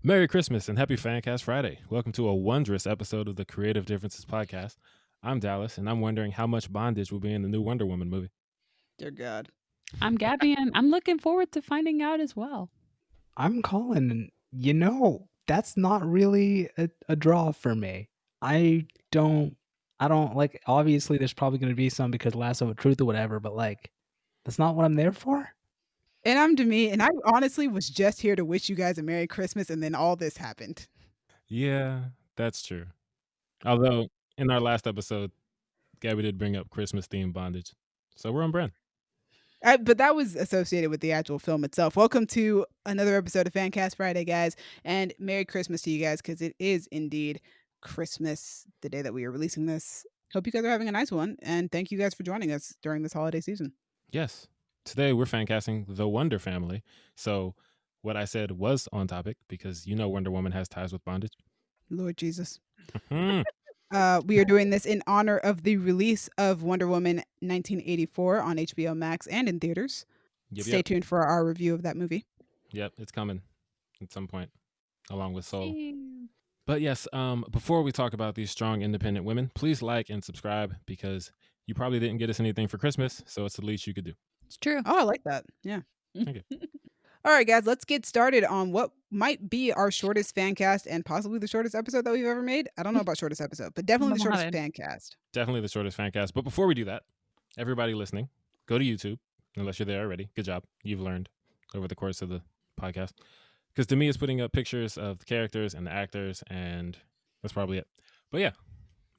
Merry Christmas and happy Fancast Friday. Welcome to a wondrous episode of the Creative Differences podcast. I'm Dallas, and I'm wondering how much bondage will be in the new Wonder Woman movie. Dear God. I'm Gabby, and I'm looking forward to finding out as well. I'm Colin. That's not really a draw for me. I don't like, obviously there's probably going to be some because Lasso of Truth or whatever, but like, that's not what I'm there for. And I'm Demi, and I honestly was just here to wish you guys a Merry Christmas, and then all this happened. Yeah, that's true. Although, in our last episode, Gabby did bring up Christmas-themed bondage. So we're on brand. But that was associated with the actual film itself. Welcome to another episode of Fancast Friday, guys, and Merry Christmas to you guys, because it is indeed Christmas, the day that we are releasing this. Hope you guys are having a nice one, and thank you guys for joining us during this holiday season. Yes. Today, we're fancasting The Wonder Family. So what I said was on topic because you know Wonder Woman has ties with bondage. Lord Jesus. Mhm. We are doing this in honor of the release of Wonder Woman 1984 on HBO Max and in theaters. Stay tuned for our review of that movie. Yep, it's coming at some point, along with Soul. Ew. But yes, before we talk about these strong, independent women, please like and subscribe because you probably didn't get us anything for Christmas, so it's the least you could do. It's true. Oh, I like that. Yeah. Thank you. All right, guys, let's get started on what might be our shortest fan cast and possibly the shortest episode that we've ever made. I don't know about shortest episode, but definitely the shortest fan cast. Definitely the shortest fan cast. But before we do that, everybody listening, go to YouTube, unless you're there already. Good job. You've learned over the course of the podcast. Because Demi is putting up pictures of the characters and the actors, and that's probably it. But yeah,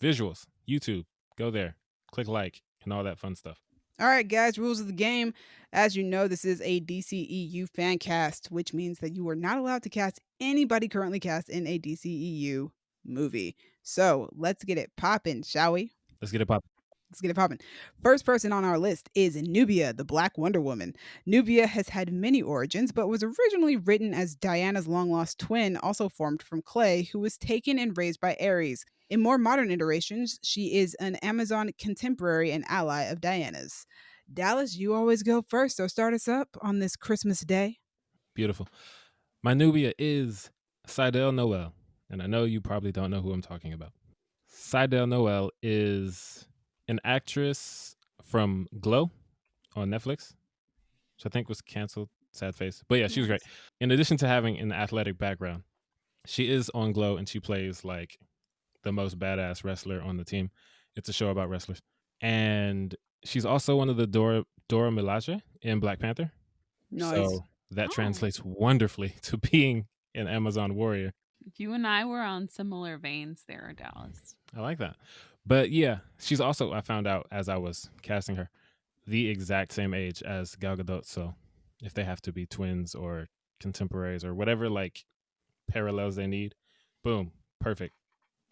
visuals, YouTube, go there, click like, and all that fun stuff. All right, guys, rules of the game. As you know, this is a DCEU fan cast, which means that you are not allowed to cast anybody currently cast in a DCEU movie. So let's get it popping, shall we? Let's get it popping. Let's get it popping. First person on our list is Nubia, the Black Wonder Woman. Nubia has had many origins, but was originally written as Diana's long-lost twin, also formed from clay, who was taken and raised by Ares. In more modern iterations, she is an Amazon contemporary and ally of Diana's. Dallas, you always go first, so start us up on this Christmas day. Beautiful. My Nubia is Seidel Noel, and I know you probably don't know who I'm talking about. Seidel Noel is an actress from Glow on Netflix, which I think was canceled. Sad face. But yeah, she was great. In addition to having an athletic background, she is on Glow and she plays like the most badass wrestler on the team. It's a show about wrestlers. And she's also one of the Dora Milaje in Black Panther. Nice. So that translates wonderfully to being an Amazon warrior. You and I were on similar veins there, Dallas. I like that. But yeah, she's also, I found out as I was casting her, the exact same age as Gal Gadot. So if they have to be twins or contemporaries or whatever like parallels they need, boom, perfect.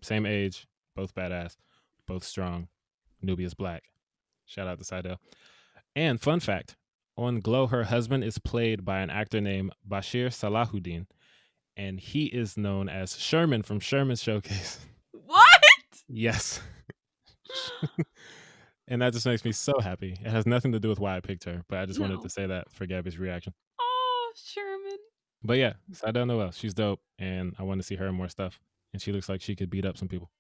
Same age, both badass, both strong. Nubia's black. Shout out to Seidel. And fun fact, on Glow, her husband is played by an actor named Bashir Salahuddin, and he is known as Sherman from Sherman's Showcase. What? Yes. And that just makes me so happy. It has nothing to do with why I picked her, but I just wanted to say that for Gabby's reaction. Oh, Sherman. But yeah, Seidel Noel, she's dope, and I want to see her in more stuff. And she looks like she could beat up some people.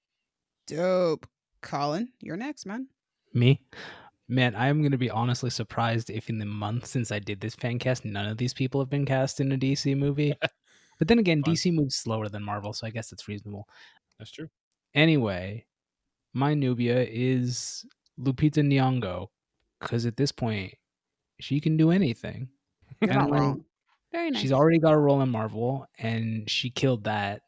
Dope. Colin, you're next, man. Me? Man, I am going to be honestly surprised if in the month since I did this fan cast, none of these people have been cast in a DC movie. But then again, Fun. DC moves slower than Marvel, so I guess it's reasonable. That's true. Anyway, my Nubia is Lupita Nyong'o, because at this point, she can do anything. You're not wrong. Very nice. She's already got a role in Marvel, and she killed that.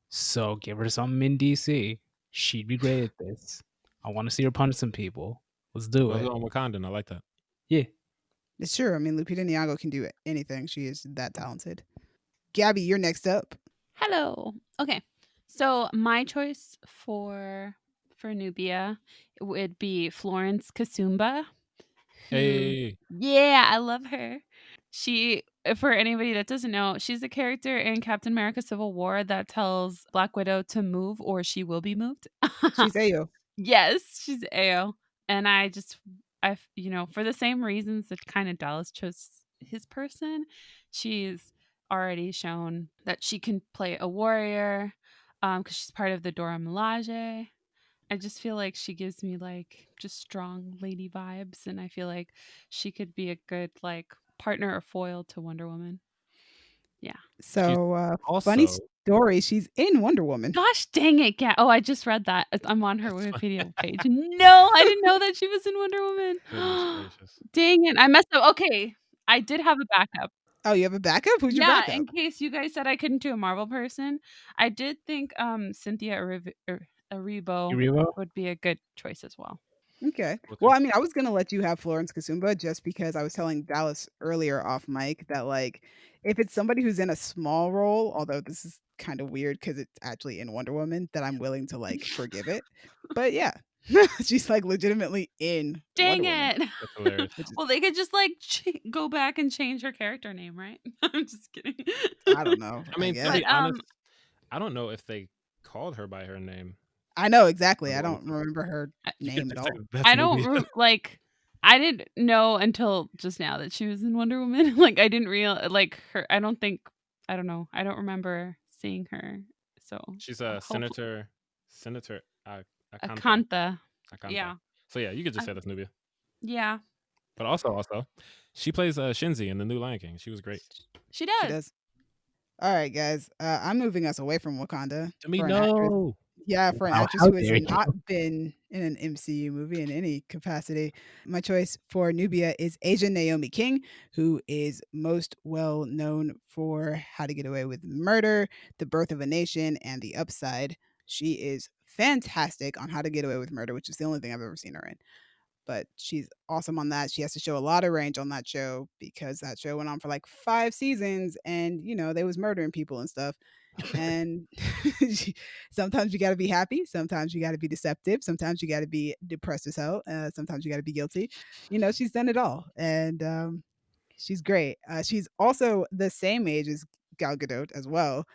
So give her something in DC. She'd be great at this. I want to see her punch some people. Let's do it. On Wakandan, I like that. Yeah. It's true. I mean, Lupita Nyong'o can do anything. She is that talented. Gabby, you're next up. Hello. Okay. So my choice for Nubia would be Florence Kasumba. Hey. Yeah, I love her. She, for anybody that doesn't know, she's a character in Captain America Civil War that tells Black Widow to move or she will be moved. She's Ayo. Yes, she's Ayo. And I for the same reasons that kind of Dallas chose his person, she's already shown that she can play a warrior because she's part of the Dora Milaje. I just feel like she gives me like just strong lady vibes, and I feel like she could be a good like partner or foil to Wonder Woman. Yeah. She's So, funny also story, she's in Wonder Woman. Gosh dang it, Kat. Oh, I just read that. I'm on her Wikipedia page. No, I didn't know that she was in Wonder Woman. goodness gracious. Dang it. I messed up. Okay. I did have a backup. Oh, you have a backup? Who's your Yeah, backup? in case you guys said I couldn't do a Marvel person, I did think Cynthia Erivo Erivo? would be a good choice as well. Okay. Okay. Well, I mean, I was gonna let you have Florence Kasumba just because I was telling Dallas earlier off mic that like if it's somebody who's in a small role, although this is kind of weird because it's actually in Wonder Woman, that I'm willing to like forgive it. But yeah, she's like legitimately in Dang Wonder Woman, it. That's hilarious. which is Well, they could just like go back and change her character name, right? I'm just kidding. I don't know. I mean, to guess. be But honest, I don't know if they called her by her name. I know exactly. I Wonder Woman. don't remember her You could name at just say all. that's I don't Nubia. like I didn't know until just now that she was in Wonder Woman. Like I didn't real like her. I don't know. I don't remember seeing her. So She's a hopefully- Senator Akanta. Akantha. Akanta. Yeah. So yeah, you could just say that's Nubia. Yeah. But also, she plays Shinzi in the new Lion King. She was great. She She does. does. All right, guys. I'm moving us away from Wakanda To me, for an actress. no. Yeah, for an Wow, actress how who has dare you. not been in an MCU movie in any capacity. My choice for Nubia is Asia Naomi King, who is most well known for How to Get Away with Murder, The Birth of a Nation, and The Upside. She is fantastic on How to Get Away with Murder, which is the only thing I've ever seen her in. But she's awesome on that. She has to show a lot of range on that show because that show went on for like 5 seasons and, they was murdering people and stuff. And sometimes you got to be happy, sometimes you got to be deceptive, sometimes you got to be depressed as hell, sometimes you got to be guilty. She's done it all, and she's great. She's also the same age as Gal Gadot as well.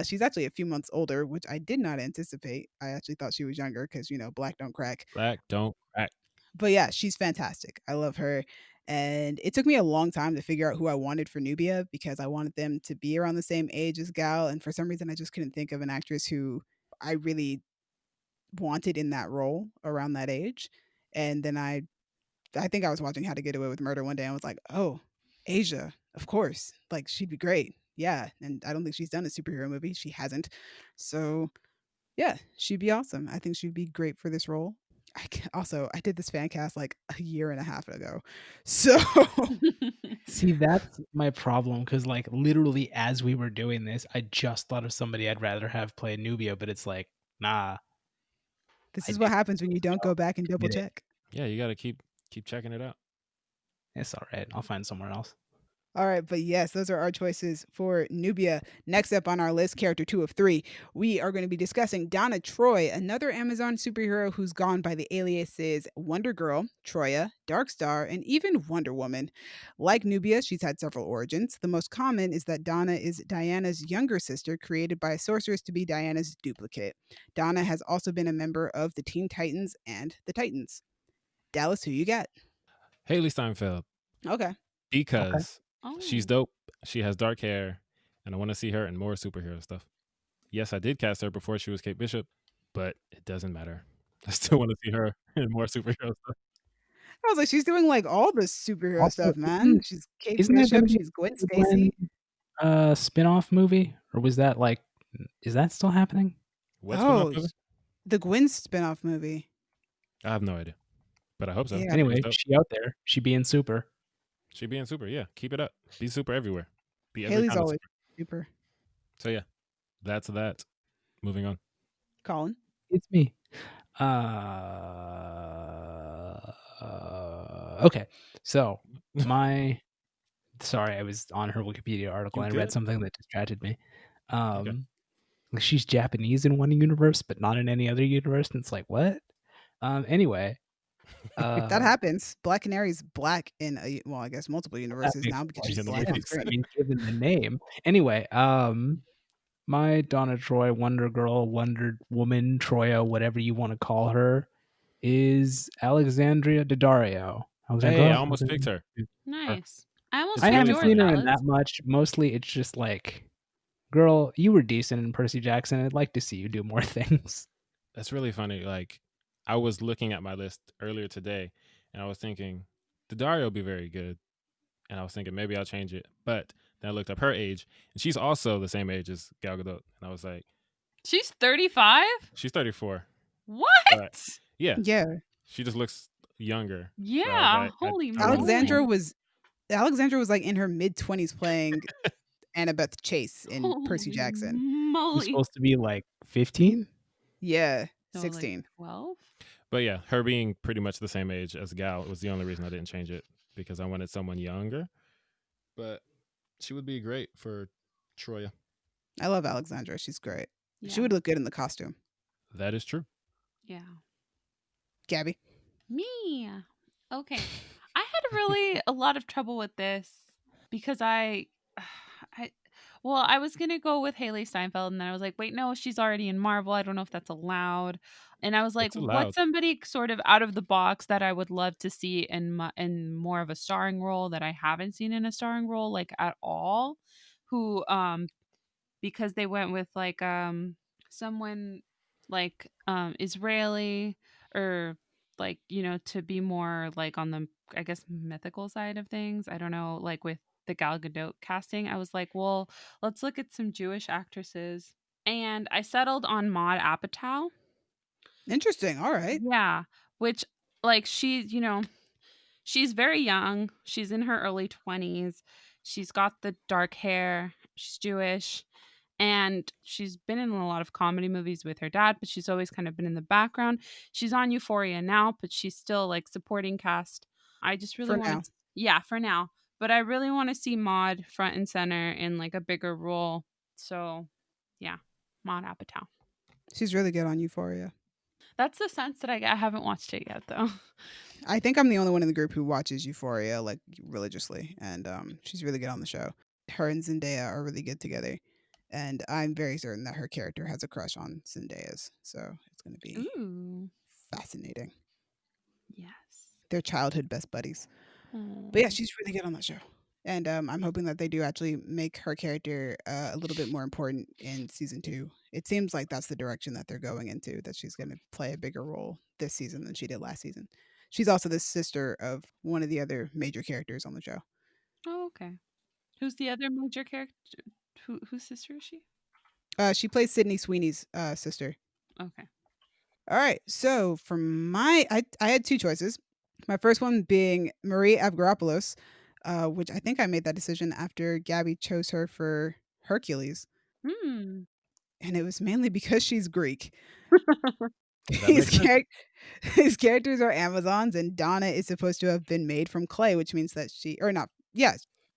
She's actually a few months older, which I did not anticipate. I actually thought she was younger because black don't crack. Black don't crack. But yeah, she's fantastic. I love her. And it took me a long time to figure out who I wanted for Nubia because I wanted them to be around the same age as Gal. And for some reason, I just couldn't think of an actress who I really wanted in that role around that age. And then I think I was watching How to Get Away with Murder one day and was like, oh, Asia, of course. Like, she'd be great. Yeah. And I don't think she's done a superhero movie. She hasn't. So yeah, she'd be awesome. I think she'd be great for this role. I did this fan cast like a year and a half ago. So See, that's my problem because, like, literally as we were doing this, I just thought of somebody I'd rather have play Nubia, but it's like, nah. this I is what did- happens when you don't go back and double Admit it. check. Yeah, you gotta keep checking it out. It's all right. I'll find somewhere else. All right, but yes, those are our choices for Nubia. Next up on our list, character 2 of 3, we are going to be discussing Donna Troy, another Amazon superhero who's gone by the aliases Wonder Girl, Troya, Darkstar, and even Wonder Woman. Like Nubia, she's had several origins. The most common is that Donna is Diana's younger sister, created by a sorceress to be Diana's duplicate. Donna has also been a member of the Teen Titans and the Titans. Dallas, who you got? Haley Steinfeld, Okay. because she's Oh. dope. She has dark hair, and I want to see her in more superhero stuff. Yes, I did cast her before she was Kate Bishop, but it doesn't matter. I still want to see her in more superhero stuff. I was like, she's doing like all the superhero Also, stuff, man. She's Kate isn't there Bishop, gonna be she's Gwen a Gwen Stacy. spin-off movie? Or was that like, is that still happening? What's going on? Oh, the Gwen spinoff movie. I have no idea, but I hope so. Yeah. She's Anyway, dope. she out there. She being super. She being super. Yeah, keep it up. Be super everywhere. Be every Haley's kind of always super. super. So yeah, that's that. Moving on. Colin. It's me. Okay. So sorry, I was on her Wikipedia article You and I read good? something that distracted me. She's Japanese in one universe, but not in any other universe. And it's like, what? Anyway. That happens. Black Canary's black in I guess multiple universes makes now more because she's sense. black on Makes screen. I mean, given the name. Anyway, my Donna Troy, Wonder Girl, Wonder Woman, Troya, whatever you want to call her, is Alexandria Daddario. Hey, I almost picked her. Nice. I almost It's I think really haven't George seen funny. her in does. that much. Mostly, it's just like, girl, you were decent in Percy Jackson. I'd like to see you do more things. That's really funny. Like, I was looking at my list earlier today, and I was thinking, Dario will be very good, and I was thinking maybe I'll change it. But then I looked up her age, and she's also the same age as Gal Gadot, and I was like, She's 35? she's 34. But What? yeah, Yeah. she just looks younger. So I was Yeah, like, holy I wouldn't moly. Alexandra mind. was Alexandra was like in her mid-20s playing Annabeth Chase in Percy Holy Jackson. She's moly. supposed to be like 15. Yeah, So like 16. 12? But yeah, her being pretty much the same age as Gal was the only reason I didn't change it, because I wanted someone younger. But she would be great for Troya. I love Alexandra. She's great. She Yeah. would look good in the costume. That is true. Yeah. Gabby. Me. Okay. I had really a lot of trouble with this because I well, I was gonna go with Haley Steinfeld, and then I was like, wait, no, she's already in Marvel. I don't know if that's allowed. And I was like, It's what's allowed. somebody sort of out of the box that I would love to see in more of a starring role that I haven't seen in a starring role like at all, who because they went with like someone like Israeli or like to be more like on the I guess mythical side of things. I don't know, like with the Gal Gadot casting, I was like, well, let's look at some Jewish actresses, and I settled on Maud Apatow. Interesting. All right. Yeah, which like she's very young. She's in her early 20s. She's got the dark hair. She's Jewish. And she's been in a lot of comedy movies with her dad, but she's always kind of been in the background. She's on Euphoria now, but she's still like supporting cast. I just really For want now. to, yeah, for now. But I really want to see Maud front and center in like a bigger role. So, yeah, Maud Apatow. She's really good on Euphoria. That's the sense that I get. I haven't watched it yet, though. I think I'm the only one in the group who watches Euphoria like religiously, and she's really good on the show. Her and Zendaya are really good together, and I'm very certain that her character has a crush on Zendaya's. So it's going to be Ooh, fascinating. yes. They're childhood best buddies. But yeah, Oh. she's really good on that show. And I'm hoping that they do actually make her character a little bit more important in season 2. It seems like that's the direction that they're going into, that she's going to play a bigger role this season than she did last season. She's also the sister of one of the other major characters on the show. Oh, okay. Who's the other major character? Whose sister is she? She plays Sydney Sweeney's sister. Okay. All right. So for I had two choices. My first one being Marie Avgeropoulos, which I think I made that decision after Gabby chose her for Hercules. Hmm. And it was mainly because she's Greek. That His makes sense. charac his characters are Amazons, and Donna is supposed to have been made from clay, which means that she or not yeah,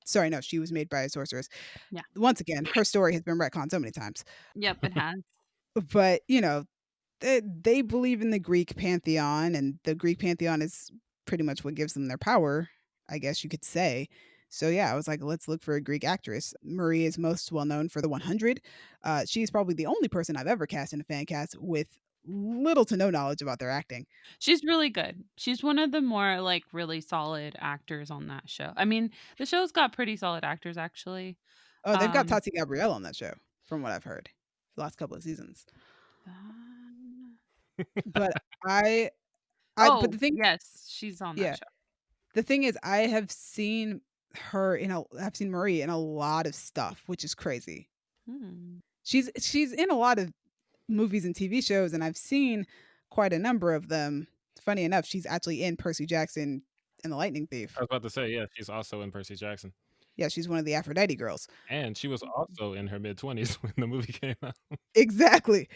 sorry, no, she was made by a sorceress. Yeah. Once again, her story has been retconned so many times. Yep, it has. But, they believe in the Greek pantheon, and the Greek pantheon is pretty much what gives them their power, I guess you could say. So yeah, I was like, let's look for a Greek actress. Marie is most well known for the 100. She's probably the only person I've ever cast in a fan cast with little to no knowledge about their acting. She's really good. She's one of the more like really solid actors on that show. I mean, the show's got pretty solid actors actually. Oh, they've got Um Tati Gabrielle on that show, from what I've heard, the last couple of seasons. um, But I, but Oh, the thing, yes, she's on that yeah, show. the thing is, I have seen I've seen Marie in a lot of stuff, which is crazy. Hmm. She's in a lot of movies and TV shows, and I've seen quite a number of them. Funny enough, she's actually in Percy Jackson and the Lightning I Thief. was about to say, yeah, she's also in Percy Jackson. Yeah, she's one of the Aphrodite girls. And she was also in her mid-20s when the movie came out. Exactly.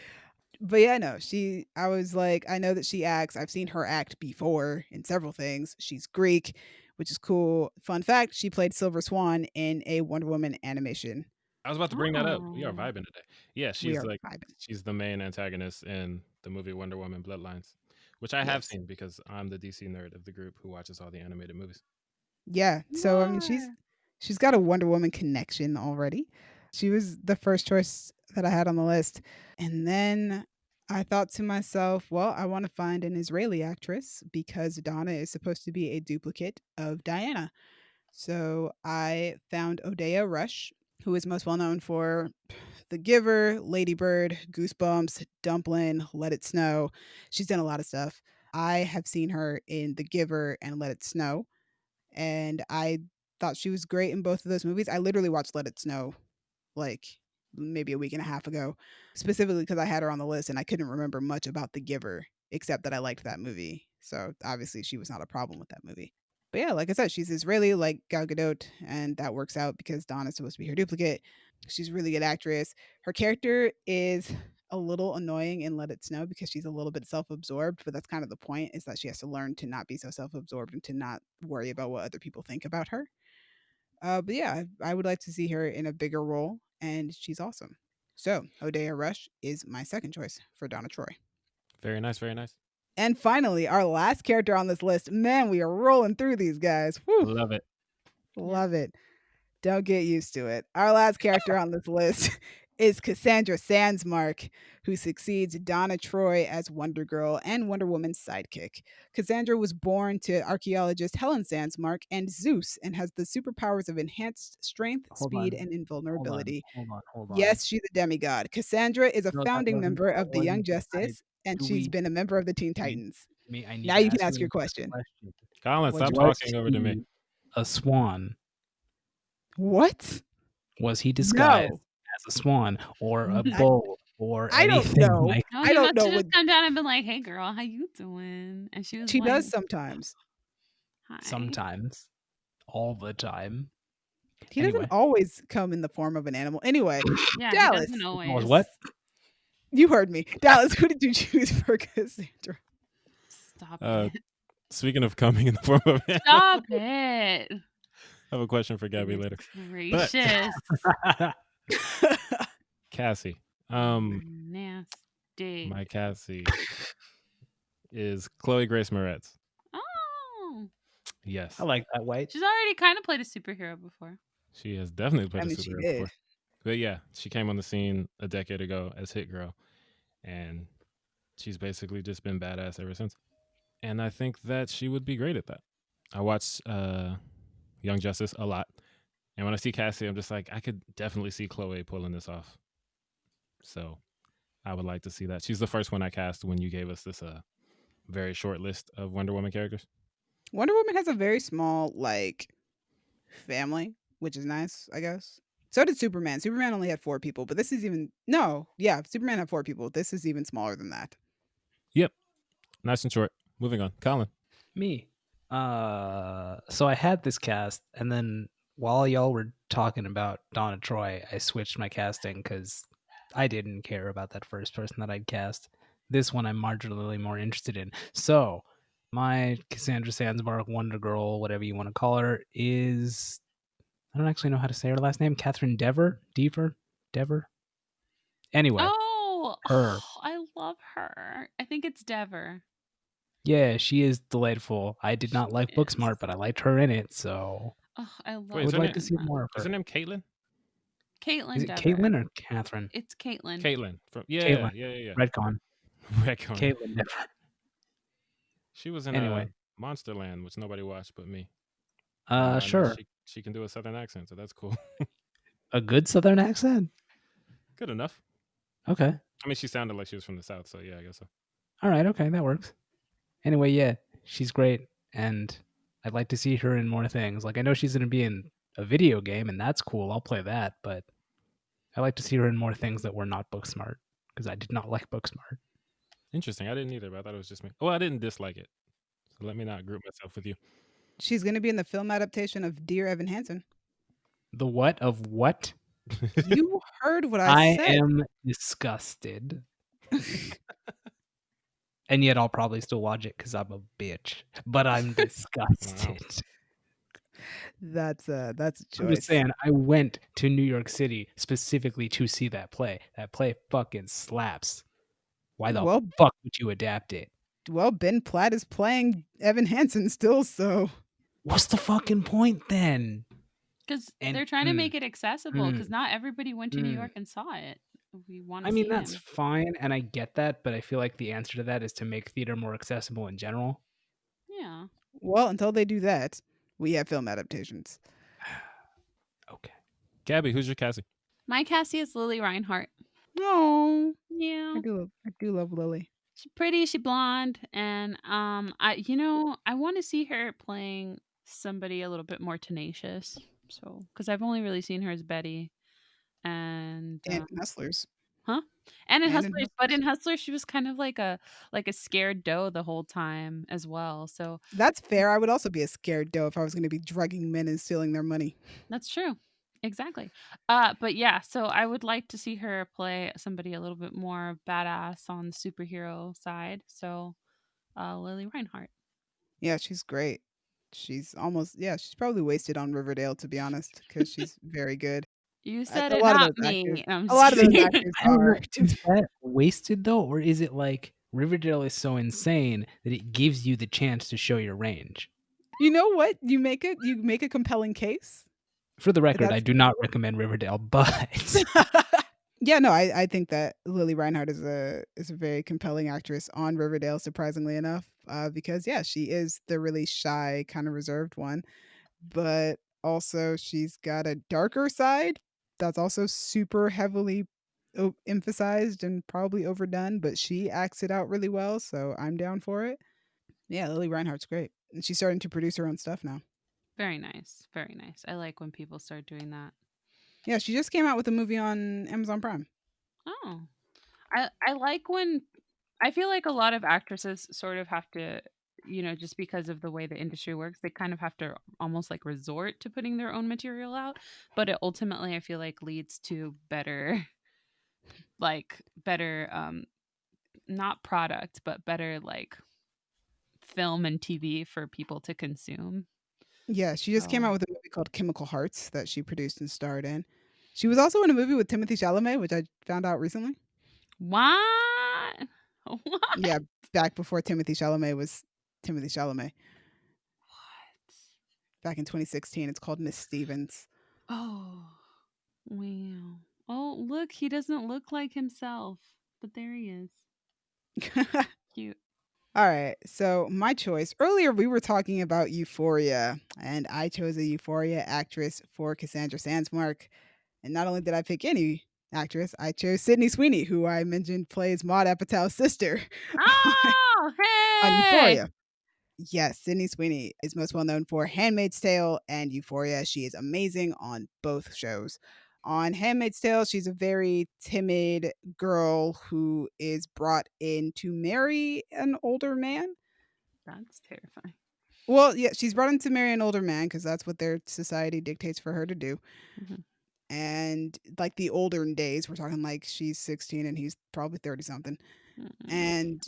But yeah, no, I was like, I know that she acts. I've seen her act before in several things. She's Greek, which is cool. Fun fact, she played Silver Swan in a Wonder Woman animation. I was about to bring that up. We are Oh. vibing today. Yeah, We are vibing. she's the main antagonist in the movie Wonder Woman Bloodlines, which I have Yes. seen because I'm the DC nerd of the group who watches all the animated movies. Yeah. You So I mean, are. she's got a Wonder Woman connection already. She was the first choice that I had on the list. And then I thought to myself, well, I want to find an Israeli actress because Donna is supposed to be a duplicate of Diana. So I found Odeya Rush, who is most well known for The Giver, Lady Bird, Goosebumps, Dumplin', Let It Snow. She's done a lot of stuff. I have seen her in The Giver and Let It Snow, and I thought she was great in both of those movies. I literally watched Let It Snow like maybe a week and a half ago, specifically because I had her on the list and I couldn't remember much about The Giver except that I liked that movie. So obviously she was not a problem with that movie. But yeah, like I said, she's Israeli like Gal Gadot, and that works out because Donna's supposed to be her duplicate. She's a really good actress. Her character is a little annoying in Let It Snow because she's a little bit self-absorbed, but that's kind of the point, is that she has to learn to not be so self-absorbed and to not worry about what other people think about her. But yeah, I would like to see her in a bigger role, and she's awesome. So Odeya Rush is my second choice for Donna Troy. Very nice, very nice. And finally, our last character on this list. Man, we are rolling through these guys. Whew, Love it. love it. Don't get used to it. Our last character on this list is Cassandra Sandsmark, who succeeds Donna Troy as Wonder Girl and Wonder Woman's sidekick. Cassandra was born to archaeologist Helen Sandsmark and Zeus and has the superpowers of enhanced strength, Hold speed, on. and Hold on. invulnerability. Hold on. Yes, she's a demigod. Cassandra is a No, founding member of the Young I Justice, and do she's we been a member of the Teen I mean, Titans. I need Now to you can ask ask you your a question. question. Colin, What'd stop you talking over to me. he a swan? What? Was he disguised No. as a swan or a I bull or I don't anything know. like No, I he don't must know have what just come down and been like, "Hey, girl, how you doing?" And she was she like, does sometimes. "Hi." sometimes, all the time? He doesn't Anyway, always come in the form of an animal. Anyway, Yeah, he Dallas, doesn't was always. what? you heard me. Dallas, who did you choose for Cassandra? Stop Uh, it. Speaking of coming in the form of animal, Stop it. I have a question for Gabby Goodness later. But gracious. Cassie, Nasty. my Cassie is Chloe Grace Moretz. Oh. Yes, I like that white. She's already kind of played a superhero before. she has definitely played I a mean, she superhero did. before. But yeah, she came on the scene a decade ago as Hit Girl, and she's basically just been badass ever since. And I think that she would be great at that. I watched Young Justice a lot, and when I see Cassie, I'm just like, I could definitely see Chloe pulling this off. So I would like to see that. She's the first one I cast when you gave us this very short list of Wonder Woman characters. Wonder Woman has a very small like family, which is nice, I guess. So did Superman. Superman only had 4 people, but this is even no, yeah, Superman had 4 people. This is even smaller than that. Yep, nice and short. Moving on, Colin. Me. So I had this cast, and then while y'all were talking about Donna Troy, I switched my casting because I didn't care about that first person that I'd cast. This one I'm marginally more interested in. So my Cassandra Sandsmark, Wonder Girl, whatever you want to call her, is, I don't actually know how to say her last name. Catherine Dever. Anyway, Oh, her. I love her. I think it's Dever. Yeah, she is delightful. I did not like Yes. Booksmart, but I liked her in it, so Oh, I love Wait, I is would her like name- to see more of Is her her. name Caitlin? Caitlin Is it Dever. Caitlin or Catherine? It's Caitlin. Caitlin from yeah, Caitlin. yeah. Redcon. Retcon. Caitlin Dever. She was in Anyway. Monsterland, which nobody watched but me. And I know Sure. she can do a southern accent, so that's cool. A good Southern accent? Good enough. Okay. I mean, she sounded like she was from the South, so yeah, I guess so. All right, okay, that works. Anyway, yeah, she's great, and I'd like to see her in more things. Like, I know she's going to be in a video game, and that's cool. I'll play that, but I'd like to see her in more things that were not Booksmart, because I did not like Booksmart. Interesting. I didn't either, but I thought it was just me. Oh, I didn't dislike it. So let me not group myself with you. She's going to be in the film adaptation of Dear Evan Hansen. The what of what? You heard what I said. am disgusted. And yet I'll probably still watch it because I'm a bitch. But I'm disgusted. That's a I'm choice. just saying, I went to New York City specifically to see that play. That play fucking slaps. Why the Well- fuck would you adapt it? Well, Ben Platt is playing Evan Hansen still, so What's the fucking point then? Because And- they're trying to make it accessible. Because not everybody went to New mm. York and saw it. We want I to mean, see that's him. fine, and I get that, but I feel like the answer to that is to make theater more accessible in general. Yeah. well, until they do that. We have film adaptations. Okay. Gabby, who's your Cassie? My Cassie is Lily Reinhart. Oh, Yeah. I do love Lily. She's pretty, she's blonde, and I want to see her playing somebody a little bit more tenacious. So, because I've only really seen her as Betty, and And Hustlers. huh? And in And in Hustlers, but in Hustlers. Hustlers, she was kind of like a scared doe the whole time as well. So That's fair. I would also be a scared doe if I was going to be drugging men and stealing their money. that's true. Exactly. But yeah, so I would like to see her play somebody a little bit more badass on the superhero side. So, Lily Reinhart. Yeah, she's great. She's she's probably wasted on Riverdale, to be honest, because she's very good. You said A it, lot of not those actors, me. I'm a just lot of those kidding. actors I don't know. are. Is that wasted though, or is it like Riverdale is so insane that it gives you the chance to show your range? You know what? You make a compelling case. For the record, I That's do not recommend Riverdale, but yeah, no, I think that Lily Reinhart is a very compelling actress on Riverdale, surprisingly enough, because yeah, she is the really shy, kind of reserved one, but also she's got a darker side that's also super heavily emphasized and probably overdone, but she acts it out really well, so I'm down for it. Yeah, Lily Reinhart's great, and she's starting to produce her own stuff now. Very nice. Very nice. I like when people start doing that. Yeah, she just came out with a movie on Amazon Prime. Oh. I like when I feel like a lot of actresses sort of have to, just because of the way the industry works, they kind of have to almost like resort to putting their own material out, but it ultimately I feel like leads to better like better not product, but better like film and TV for people to consume. Yeah, she just came So out with a movie called Chemical Hearts that she produced and starred in. She was also in a movie with Timothy Chalamet, which I found out recently. what? What? Yeah, back before Timothy Chalamet was Timothy Chalamet. Back in 2016. It's called Miss Stevens. Oh, wow. Oh, look, he doesn't look like himself, but there he is. Cute. All right. So, my choice. Earlier we were talking about Euphoria, and I chose a Euphoria actress for Cassandra Sandsmark. And not only did I pick any actress, I chose Sydney Sweeney, who I mentioned plays Maude Apatow's sister on Oh, on hey! Euphoria. Yes, Sydney Sweeney is most well known for Handmaid's Tale and Euphoria. She is amazing on both shows. On Handmaid's Tale, she's a very timid girl who is brought in to marry an older man. That's terrifying. Well, yeah, she's brought in to marry an older man because that's what their society dictates for her to do. Mhm. And like the older days, we're talking like she's 16 and he's probably 30 something. And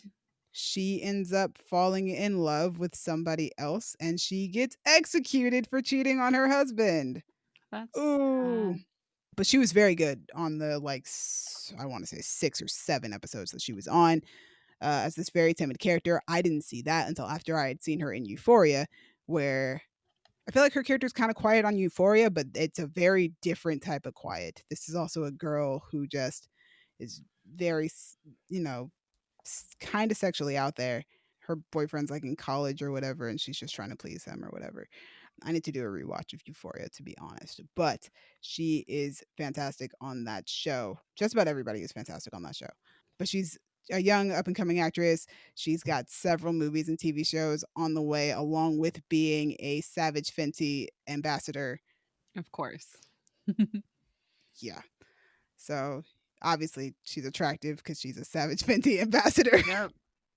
she ends up falling in love with somebody else and she gets executed for cheating on her husband. That's Ooh. sad. But she was very good on the I want to say 6 or 7 episodes that she was on as this very timid character. I didn't see that until after I had seen her in Euphoria, where I feel like her character's kind of quiet on Euphoria, but it's a very different type of quiet. This is also a girl who just is very, you know, kind of sexually out there. Her boyfriend's like in college or whatever, and she's just trying to please him or whatever. I need to do a rewatch of Euphoria, to be honest, but she is fantastic on that show. Just about everybody is fantastic on that show. But she's a young up and coming actress. She's got several movies and TV shows on the way, along with being a Savage Fenty ambassador. Of course. Yeah. So obviously she's attractive because she's a Savage Fenty ambassador. Yep.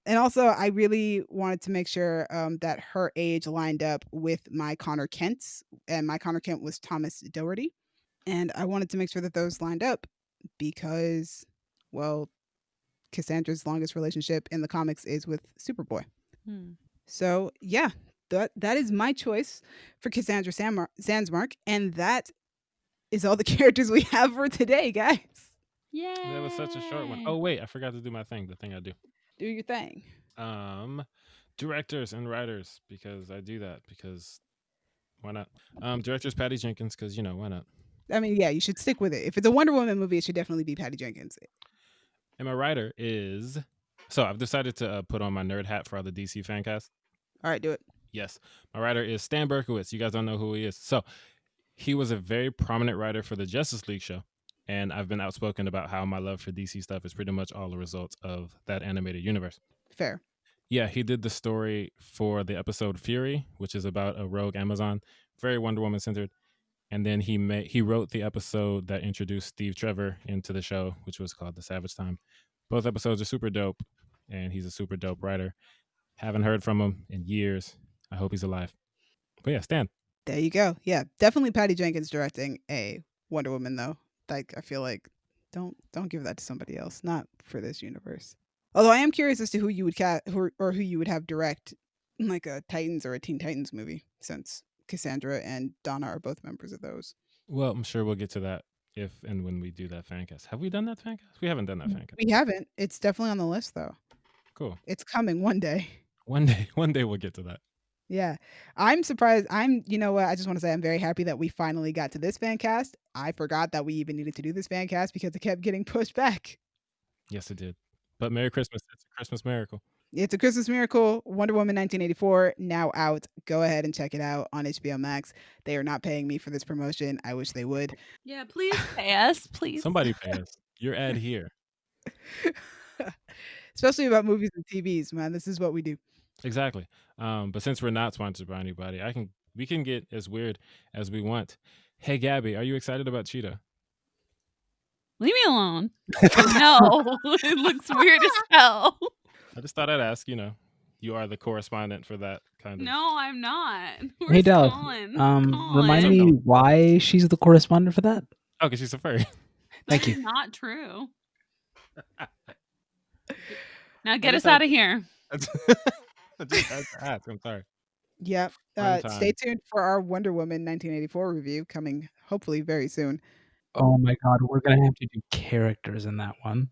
And also, I really wanted to make sure that her age lined up with my Connor Kent's, and my Connor Kent was Thomas Doherty. And I wanted to make sure that those lined up because, well, Cassandra's longest relationship in the comics is with Superboy. Hmm. So, yeah, that is my choice for Cassandra Sandsmark. And that is all the characters we have for today, guys. Yay! That was such a short one. Oh wait, I forgot to do my thing. The thing I do. Do your thing. Directors and writers, because I do that because why not? Director's Patty Jenkins because why not? I mean, yeah, you should stick with it. If it's a Wonder Woman movie, it should definitely be Patty Jenkins. And my writer is. So I've decided to put on my nerd hat for all the DC fan cast. All right, do it. Yes, my writer is Stan Berkowitz. You guys don't know who he is. So he was a very prominent writer for the Justice League show. And I've been outspoken about how my love for DC stuff is pretty much all a result of that animated universe. Fair. Yeah, he did the story for the episode Fury, which is about a rogue Amazon, very Wonder Woman centered. And then he wrote the episode that introduced Steve Trevor into the show, which was called The Savage Time. Both episodes are super dope, and he's a super dope writer. Haven't heard from him in years. I hope he's alive. But yeah, Stan. There you go. Yeah, definitely Patty Jenkins directing a Wonder Woman though. Like I feel like don't give that to somebody else, not for this universe. Although I am curious as to who you would who you would have direct like a Titans or a Teen Titans movie, since Cassandra and Donna are both members of those. Well, I'm sure we'll get to that if and when we do that fancast. Have we done that fancast? We haven't done that fancast. We haven't. It's definitely on the list though. Cool. It's coming one day. One day we'll get to that. Yeah. I'm surprised. You know what? I just want to say I'm very happy that we finally got to this fancast. I forgot that we even needed to do this fancast because it kept getting pushed back. Yes, it did. But Merry Christmas. It's a Christmas miracle. It's a Christmas miracle. Wonder Woman 1984 now out. Go ahead and check it out on HBO Max. They are not paying me for this promotion. I wish they would. Yeah, please pay us, please. Somebody pay us. Your ad here. Especially about movies and TVs, man. This is what we do. Exactly. But since we're not sponsored by anybody, we can get as weird as we want. Hey Gabby, are you excited about Cheetah? Leave me alone. No, it looks weird as hell. I just thought I'd ask, you are the correspondent for that kind of. No, I'm not. Hey, Where's Del. Colin? Remind me why she's the correspondent for that. Oh, because she's a furry. Thank you. That's not true. Now get us out of here. I just had to ask. I'm sorry. Yep. Stay tuned for our Wonder Woman 1984 review coming hopefully very soon. Oh my God, we're gonna have to do characters in that one,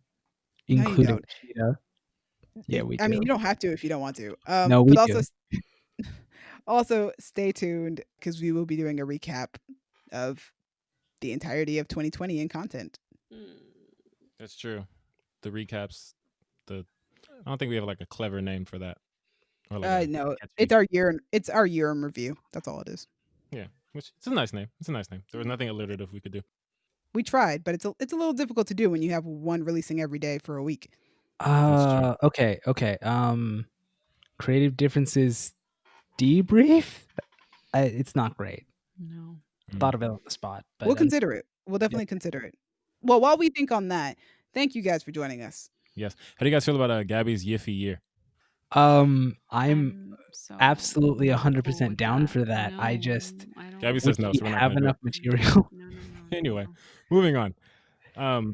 including Cheetah. Yeah, we do. I mean, you don't have to if you don't want to. No, we but do. Also stay tuned because we will be doing a recap of the entirety of 2020 in content. That's true. The recaps. I don't think we have like a clever name for that. Or like no, it's our year. It's our year in review. That's all it is. Yeah, which it's a nice name. It's a nice name. There was nothing alliterative we could do. We tried, but it's a little difficult to do when you have one releasing every day for a week. Okay. Creative differences debrief. It's not great. No. Thought of it on the spot. But we'll consider it. We'll definitely consider it. Well, while we think on that, thank you guys for joining us. Yes. How do you guys feel about Gabby's Yiffy year? I'm so absolutely 100% down for that. I just Gabby says no, so we're not have enough material. Anyway, moving on.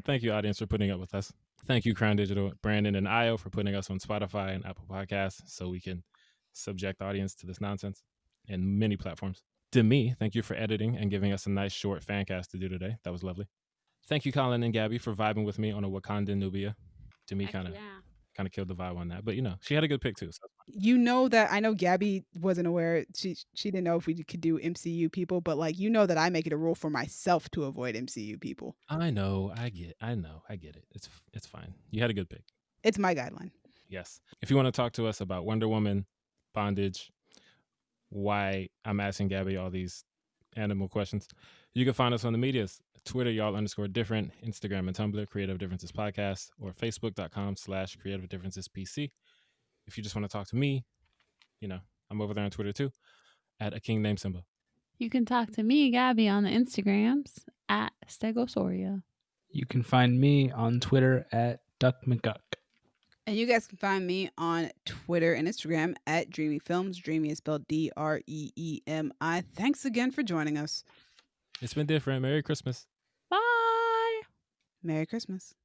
Thank you, audience, for putting up with us. Thank you, Crown Digital, Brandon, and Io for putting us on Spotify and Apple Podcasts so we can subject the audience to this nonsense and many platforms. Demi, thank you for editing and giving us a nice short fancast to do today. That was lovely. Thank you, Colin and Gabby, for vibing with me on a Wakandan Nubia. Demi kind of killed the vibe on that, but she had a good pick too. So. That I know Gabby wasn't aware. She didn't know if we could do MCU people, but that I make it a rule for myself to avoid MCU people. I know, I get it. It's fine. You had a good pick. It's my guideline. Yes. If you want to talk to us about Wonder Woman, bondage, why I'm asking Gabby all these animal questions, you can find us on the medias. Twitter, y'all_different, Instagram and Tumblr, Creative Differences Podcast, or Facebook.com/Creative Differences PC. If you just want to talk to me, I'm over there on Twitter too, at a king named Simba. You can talk to me, Gabby, on the Instagrams at Stegosaurus. You can find me on Twitter at Duck McGuck. And you guys can find me on Twitter and Instagram at Dreamy Films. Dreamy is spelled DREEMI. Thanks again for joining us. It's been different. Merry Christmas. Bye. Merry Christmas.